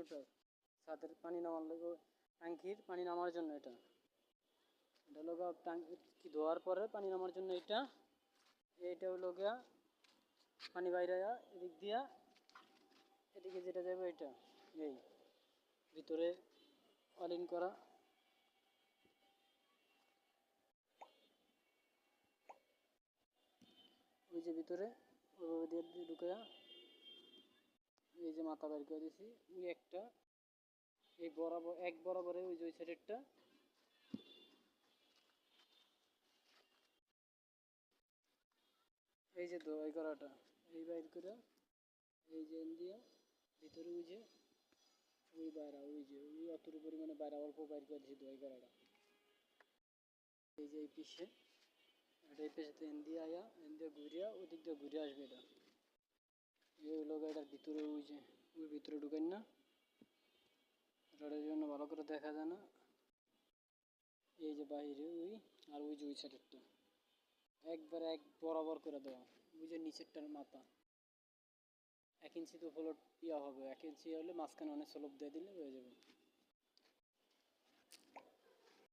ওটা ছাদের পানি নামার লাগে, ট্যাঙ্কির পানি নামার জন্য এটা হলো গা ট্যাঙ্কি ধোয়ার পরে পানি নামার জন্য এইটা হলো গিয়া পানি বাইরে এদিক দিয়া এদিকে যেটা যাবে এটা এই ভিতরে অলিন করা। ওই যে ভিতরে ওইভাবে দিয়ে ঢুকে এই যে মাথা বের করে দিয়েছি ওই একটা এই বরাবর এক বরাবরে ওই যে ওই সাইডেরটা এই যে দোয়াই করাটা এই বাইর করে এই যে দিয়ে ভিতরে ওই যে ওই বাইরা ওই যে ওই অতটুকু পরিমাণে বাইরা অল্প বাইর করে দিয়েছি দোয়াই করাটা। এই যে এই পিসে এটা এই পেছাতে দিয়ে আয়া দিয়ে ঘুরিয়া ওই দিক দিয়ে ঘুরে আসবে এটা এই লোক এটার ভিতরে ওই যে ওই ভিতরে ঢুকেন না এটার জন্য ভালো করে দেখা যায় না। এই যে বাইরে ওই আর ওই যে ওই সাইডেরটা একবার এক বরাবর করে দেওয়া ওই যে নিচেরটার মাথা 1 ইঞ্চি তো ফ্লোট ইয়া হবে 1 ইঞ্চি হলে মাঝখানে অনেক স্লোপ দিয়ে দিলে হয়ে যাবে।